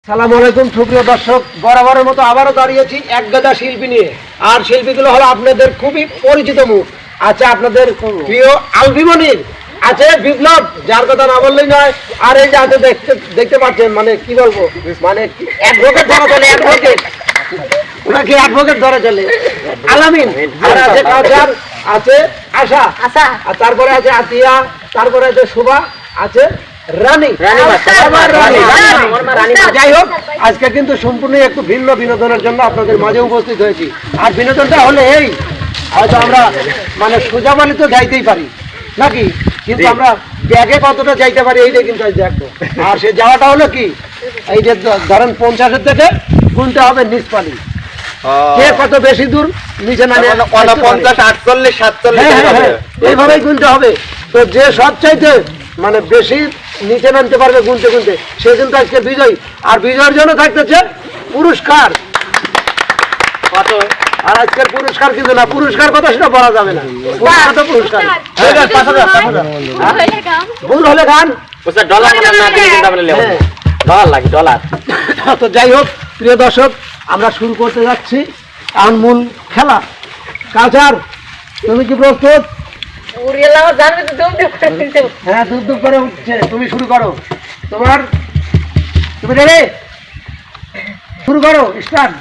সালামু আলাইকুম সুপ্রিয় দর্শক, বরাবরের মতো আবারও দাঁড়িয়েছি এক গাদা শিল্পী নিয়ে। আর শিল্পীগুলো হলো আপনাদের খুবই পরিচিত মুখ। আছে আপনাদের প্রিয় আলভিমনির, আছে বিপ্লব, যার কথা না বললেই নয়। আর এই যে আছে দেখতে পাচ্ছেন, মানে কি বলবো, মানে অ্যাডভোকেট ধরা চলে, অ্যাডভোকেট ওনাকে অ্যাডভোকেট ধরা চলে, আলামিন। আর আছে কাউসার, আছে আশা, আর তারপরে আছে আতিয়া, তারপরে আছে শুভা, আছে রানী। যাই হোক, আজকে কিন্তু সম্পূর্ণ একটু ভিন্ন বিনোদনের জন্য আপনাদের মাঝে উপস্থিত হয়েছি। আর বিনোদনটা হলে এই, হয়তো আমরা মানে সোজা বালি তো যাইতেই পারি নাকি, কিন্তু আমরা ব্যাগে কতটা যাইতে পারি এইটাই কিন্তু আজ দেখবো। আর সে যাওয়াটা হলো কি, এই যে ধরেন 50-এর থেকে গুনতে হবে নিচ পালি, কে কত বেশি দূর নিচে নামে, 50, 48, 47 এইভাবেই গুনতে হবে। তো যে সব চাইতে মানে বেশি নিচে নামতে পারবে গুনতে গুনতে, সে কিন্তু আজকে বিজয়ী। আর বিজয়ের জন্য থাকতেছে পুরস্কার। আর আজকের পুরস্কার কিন্তু না, পুরস্কার কথা সেটা বলা যাবে না, পুরস্কার ভুল হলে গান ডলার। তো যাই হোক প্রিয় দর্শক, আমরা শুরু করতে যাচ্ছি এখন মূল খেলা। কাউসার, তুমি কি প্রস্তুত? হ্যাঁ, দুপ দুপ করে উঠছে, তুমি শুরু করো। তুমি রেডি? শুরু করো, স্টার্ট।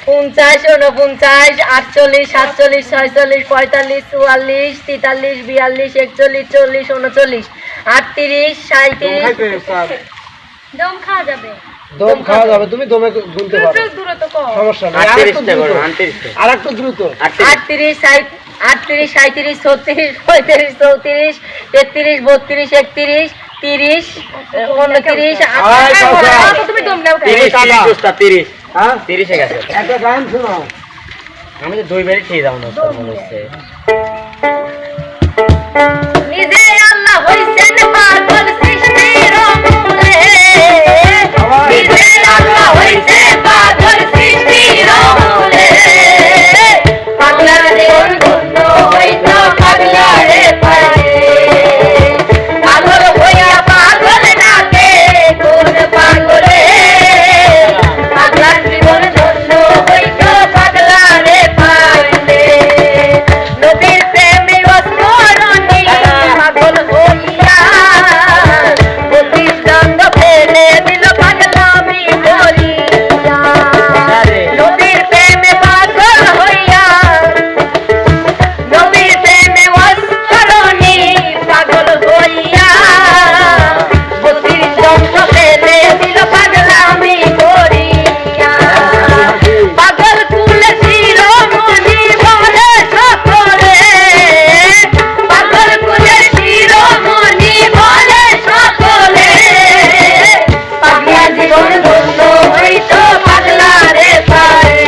50, 49, 48, 47, 46, 45, 44, 43, 42, 41, 40, 39, 38, 37। দম খাওয়া যাবে, দম খাওয়া যাবে, তুমি দমে গুনতে পারো, দ্রুত কর, সমস্যা নেই। আর একটু দ্রুত, 38, 38, 37, 36, 35, 34, 33, 32, 31, 30, 29, 28। তুমি দম নাও, 30 হ্যাঁ 30 গেছে। একটা গান শোনাও। আমি তো 2 বারই খেয়ে যাবো না, মনে হচ্ছে। নিজে আল্লাহ হইছেন পাগল সৃষ্টির মূলে, নিজে আল্লাহ হইছে পাগল সৃষ্টির মূলে। পাগলার জীবন ধন্য হইতো পাগলারে পারে, পাগল হইয়া পাগল ডাকে কোন পাগলে। পাগলার জীবন ধন্য হইতো পাগলারে পারে, নবীর প্রেমে অস্মরণী পাগল হইয়া প্রতিষ্ঠান ফেলে দিল পাগলামি করিয়া। নবীর প্রেমে পাগল হইয়া, নবীর প্রেমে অস্মরণী পাগল হইয়া প্রতিষ্ঠান ফেলে দিল পাগলামি করিয়া। পাগল কুলে শিরোমণি বলে সকলে, পাগল কুলে শিরোমণি বলে সকলে। পাগলা জীবন ধন্য হইতো পাগলারে পারে,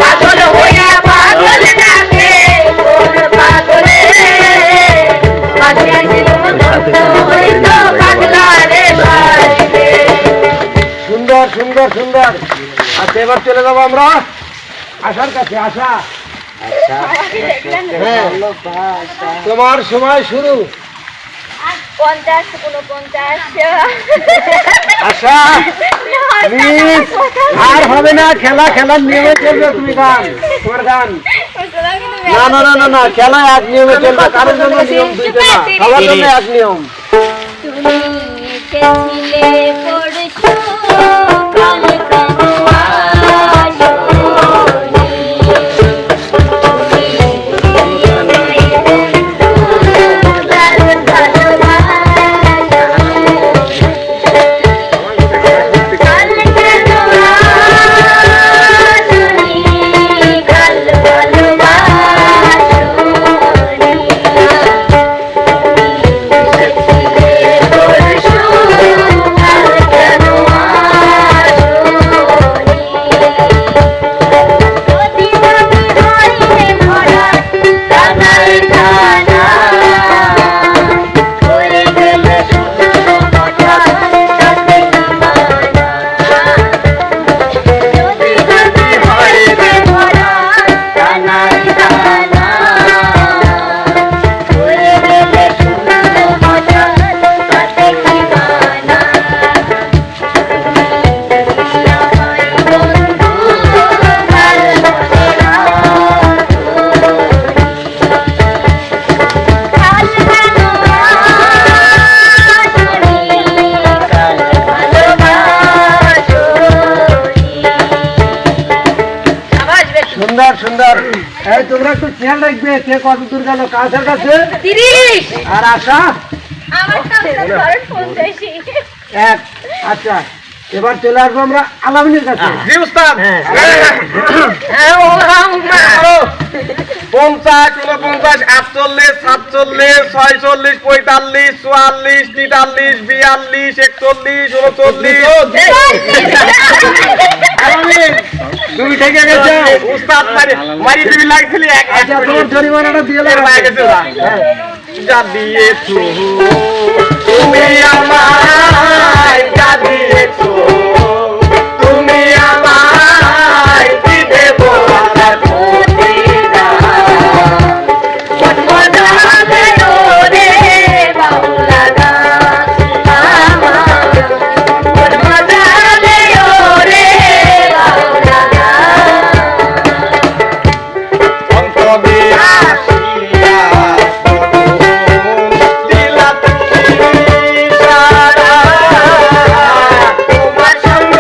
পাগল হইয়া পাগল ডাকে কোন পাগলে। পাগলা জীবন ধন্য হইতো পাগলারে পারে। সুন্দর সুন্দর সুন্দর। আচ্ছা, এবার চলে যাবো আমরা আশার কাছে। আশা, হ্যাঁ, তোমার সময় শুরু। 50, 49। আশা, প্লিজ, আর হবে না খেলা, খেলার নিয়মে চলবে। তুমি গান, তোমার গান। না না না না না, খেলা এক নিয়মে চলবে, কারোর জন্য নিয়ম দুইটা না, সবার জন্য এক নিয়ম। তুমি ছিলে পড়ছো কাল সুন্দর। এই তোমরা একটু খেয়াল রাখবে কে কত দূর গেল কাছের কাছে 30 আর আশা আমার কাছে ধরেন 85 এক। আচ্ছা এবার চলে আসবো আমরা আলামিনের কাছে। জি উস্তাদ। হ্যাঁ। হ্যাঁ ও মা 50, 49, 48, 47, 46, 45, 44, 43, 42, 41, 39। আলামিন তুমি থেকে গেছো। উস্তাদ মারি তুমি লাগছিলি এক আচ্ছা তোমার জরিমানাটা দিয়ে এর বাইরে গেছে ওরা। হ্যাঁ। যা দিয়েছো তুমি আমায়, যা দিয়েছো তুমি আমায়, কি দেবো আর প্রতিদান? মজা দেও রে বাউলা গান আমার মজা দেও রে বাউলা গান অন্তরে আসিয়া দিলা তুমি সারা, তোমার সঙ্গ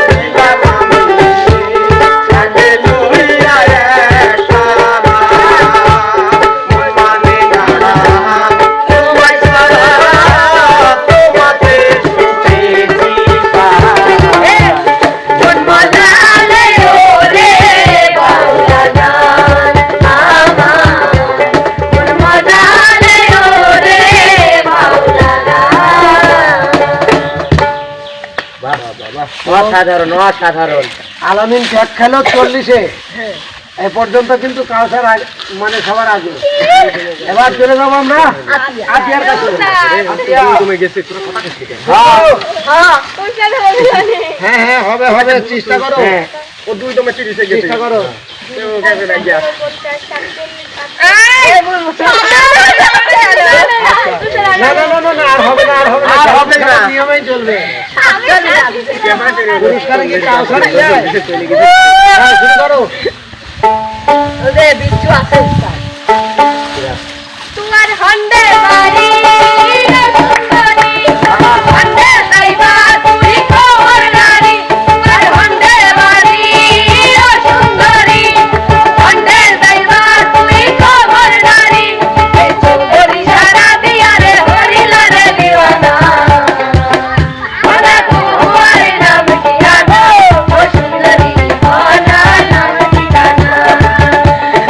দিলাম আমি, সাথে লইয়া একসারা। মন মানে না তোমায় ছাড়া, তোমাতে সুখেছি পাই। মজা দেও রে বাউলা গান আমার মজা দেও রে বাউলা গান অসাধারণ অসাধারণ। আলামিন ঠেক খেলো 40-এ এই পর্যন্ত কিন্তু কাউসার মানে সবার আগে। এবার চলে যাবো আমরা আতিয়ার কাছে। আতিয়া। হ্যাঁ হ্যাঁ হবে হবে চেষ্টা করো। ও দুই দমে 30 গেছে। চেষ্টা করো। ও গেছে না গিয়া। না না না না আর হবে না আর হবে না আর হবে না। নিয়মেই চলবে। পুরস্কারে কি কাউসার যায়? হ্যাঁ শুরু করো। বিচ্ছু আছে তোমার হন্ডে বাড়ি সুন্দরী হন্ডে যাইবা তুমি খবর নারী তোমার হন্ডে বাড়ি সুন্দরী হন্ডে যাইবা তুমি খবর নারী এই সুন্দরী সারা দিয়া রে হরিলা রে দিওয়ানা ওনা তোমার নাম কি জানো ও সুন্দরী ওনা নাম কি জানো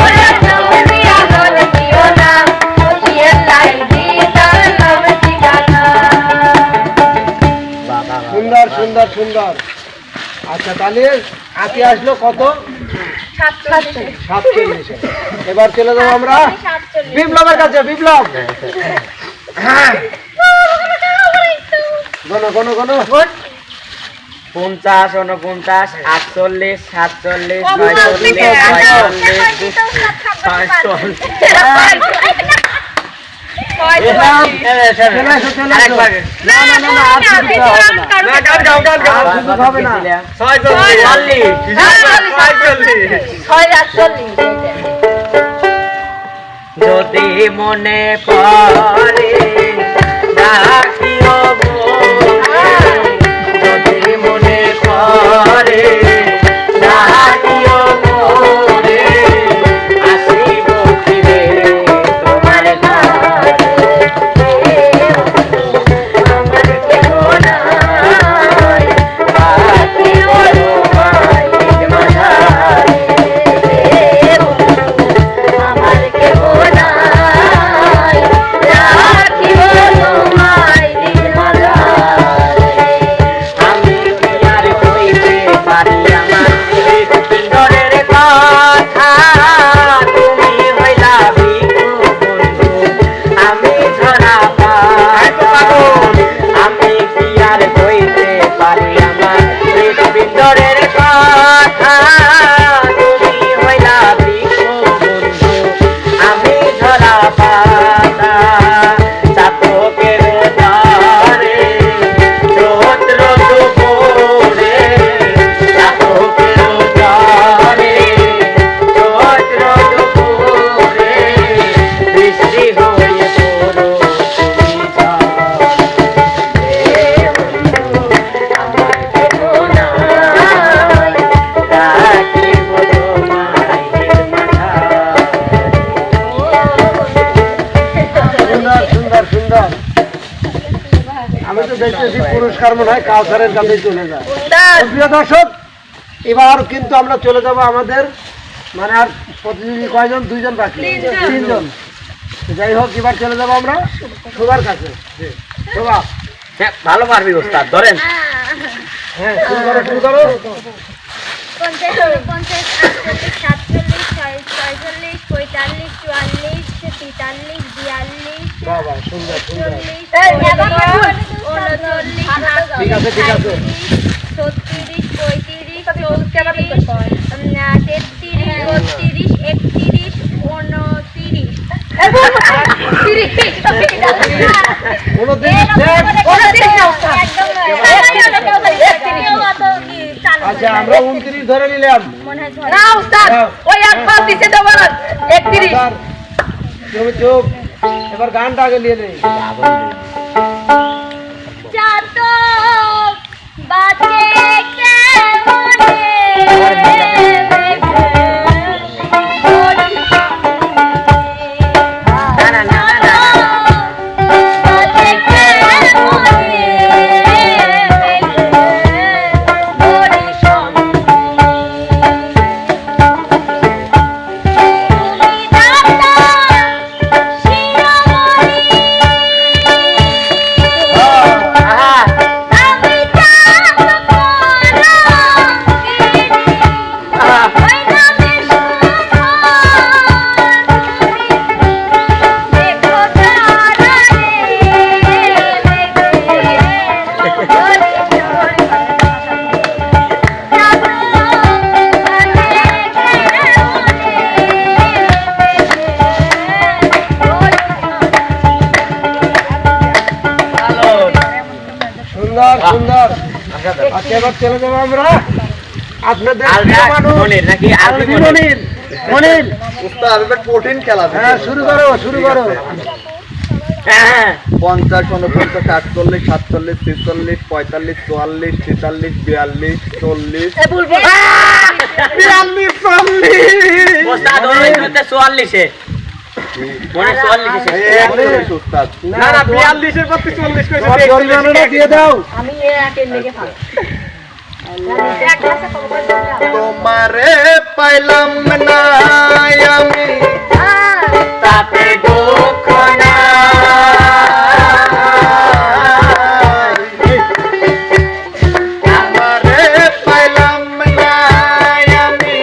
ওনা সুন্দরিয়া গল দিও না ওই লাই দিতার নাম কি জানো সুন্দর সুন্দর সুন্দর। আচ্ছা তাহলে আতি আসলো কত 47। এবার চলে যাবো আমরা বিপ্লবের কাছে। বিপ্লব গণ গণ গণ 50, 49, 48, 47, 46, 47, 48। না না না না আর কিছু হবে না। আর কিছু হবে না। 46, যদি মনে পড়ে ডাকিও বলে, যদি মনে পড়ে ডাকিও বলে, আসিব ফিরে তোমার ঘরে। আমার কেহ নাই, বাকি হলো মায়ের মাঝারে। আমার কেহ নাই রাখিব তোমার পুরস্কার মনে হয় কাউসারের কাছে চলে যায়। উস্তাদ তো প্রিয় দর্শক, এবার কিন্তু আমরা চলে যাব আমাদের মানে আর প্রতিযোগী কয়জন, 2 জন বাকি, 3 জন। যাই হোক, এবার চলে যাব আমরা শোভার কাছে। শোভা, হ্যাঁ ভালো পারবি ওস্তাদ, ধরেন। হ্যাঁ শুরু করো, শুরু করো। 50, 49, 48, 47, 46, 45, 44, 43, 42, বাবা সুন্দর সুন্দর। 43, ঠিক আছে, ঠিক আছে। 36, 35, 34, 33, 32, 31, আচ্ছা, আমরা 29 ধরে নিলাম। না উস্তাদ, ওই এক পাল দিছে দেব না 31। স্যার, তুমি চুপ, এবার গানটা আগে নিয়ে নেই। সুন্দর সুন্দর। আচ্ছা, এবার চলে যাবো আমরা আপনাদের প্রিয় মানুষ মনির নাকি আরবি আলভি মনির। মনির, উস্তাদ এবার কঠিন খেলা হ্যাঁ শুরু করো, শুরু করো। হ্যাঁ 50, 49, 48, 47, 46, 45, 44, 43, 42, 40, এ বুলবুল 42, 40। ওস্তাদ ওই দুতে 44 এ মনে 44 এ উস্তাদ না না, 42 এর পর 40 কইছে। তোমার জরিমানাটা দিয়ে দাও। আমি একের লেগে থাক তোমারে পাইলাম না আমি তাতে দুঃখ না আমারে পাইলাম না আমি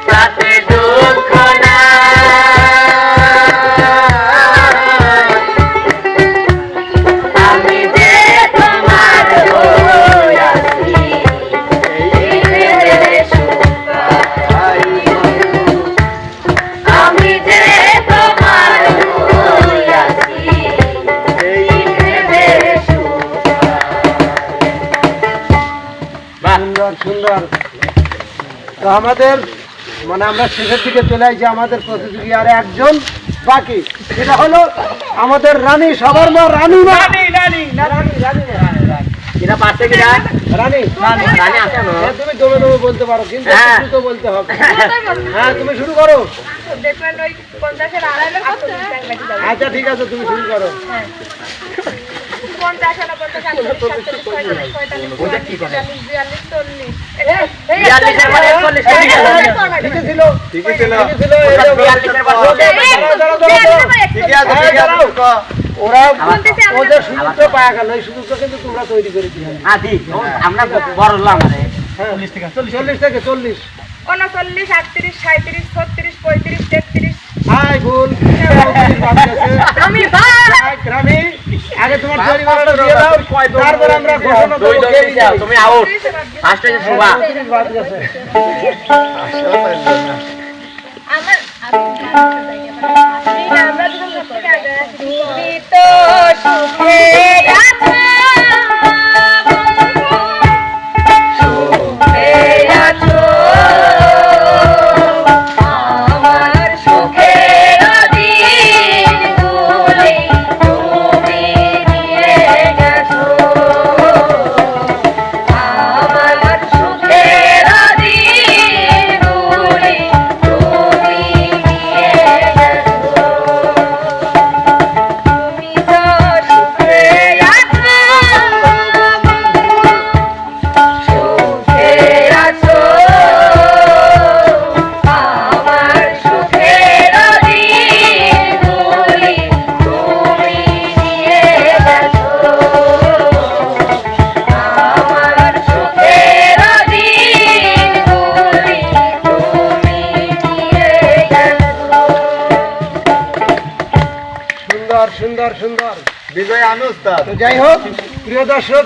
তাতে দুঃখ না আমি যে তোমার হইয়াছি এই ভেবে সুখ পাই। আমি যে তোমার হইয়াছি এই ভেবে সুখ পাই। সুন্দর সুন্দর। তো আমাদের মানে আমরা শেষের দিকে চলে আসছি, আমাদের প্রতিযোগী আর একজন বাকি, সেটা হলো আমাদের রানী, সবার মা রানী, মা রানী রানী রানী রানী কিনা পারছে কিনা রানী রানী আছে না হ্যাঁ, তুমি দমে দমে বলতে পারো, কিন্তু হ্যাঁ। একটু তো বলতে হবে। হ্যাঁ তুমি শুরু করো। দেখবেন ওই 50-এর আড়াইলের কত আচ্ছা ঠিক আছে, তুমি শুরু করো। 50, 49, 48, 47, 48, 45, 46, 42, 42 এর পরে 41 কেটে গেল। ঠিকই ছিল, ঠিকই ছিল। ঠিকই ছিল। এই যে 42 এর পর দাঁড়াও, দাঁড়াও, দাঁড়াও, দাঁড়াও। ঠিকই আছে, হ্যাঁ, ঠিক আছে। দাঁড়াও। ক। ওরা ওদের সুযোগটা পাওয়া গেল, এই সুযোগটা কিন্তু তোমরা তৈরি করে দিলে। আদি আমরা বড় হলাম আরে হ্যাঁ 40 থেকে 40। 39, 38, 37, 36, 35, 33। হাই ভুল। আমি ভাই রানী, আগে তোমার জরিমানাটা দিয়ে দাও, তারপর আমরা ঘোষণা দুই দেবো দই কে দিছাও, বিজয়ী। তুমি আউট ফার্স্ট হইছে শোভা বাদ গেছে। আমরা দুজন সবথেকে আগে আছি। তুমি তো সুখে আছো সুখে আছো আমার সুখের দিনগুলি তুমি নিয়ে গেছো আমার সুখের দিনগুলি তুমি নিয়ে গেছো তুমি তো সুখে আছো সুন্দর সুন্দর। বিজয় আমি উস্তাদ। তো যাই হোক প্রিয় দর্শক,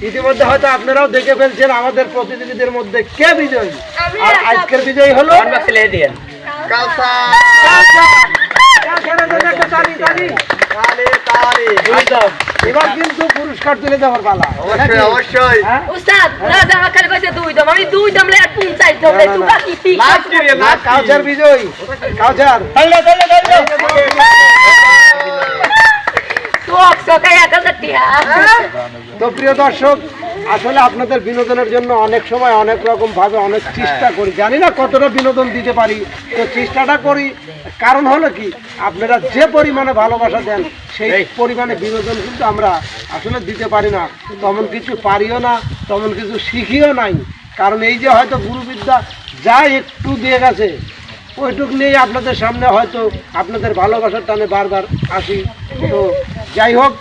ইতিমধ্যে হয়তো আপনারাও দেখে ফেলছেন আমাদের প্রতিযোগীদের মধ্যে কে বিজয়ী। আর আজকের বিজয়ী হলো কমেন্ট বক্সে লিখে দিয়েন। কাউসার। কাউসারের জন্য একটা তালি, তালি। তালি তালি। এবার কিন্তু পুরস্কার তুলে দেওয়ার পালা। অবশ্যই অবশ্যই। হ্যাঁ? উস্তাদ রাজা আমার খালি কইছে 2 দম, আমি 2 দম লে আর 50 দম লে, না, না, তুই না। বাকি ঠিক লাস্ট আছে। দিবেন, না, লাস্ট কাউসার বিজয়ী। কাউসার। চোখ চোখাই 1000 টিয়া। তো প্রিয় দর্শক, আসলে আপনাদের বিনোদনের জন্য অনেক সময় অনেক রকম ভাবে অনেক চেষ্টা করি, জানি না কতটা বিনোদন দিতে পারি, তো চেষ্টাটা করি। কারণ হলো কি, আপনারা যে পরিমাণে ভালোবাসা দেন সেই পরিমাণে বিনোদন কিন্তু আমরা আসলে দিতে পারি না, তেমন কিছু পারিও না, তেমন কিছু শিখিও নাই। কারণ এই যে হয়তো গুরুবিদ্যা যা একটু দিয়ে গেছে ওইটুক নিয়েই আপনাদের সামনে হয়তো আপনাদের ভালোবাসার টানে বারবার আসি। তো যাই হোক,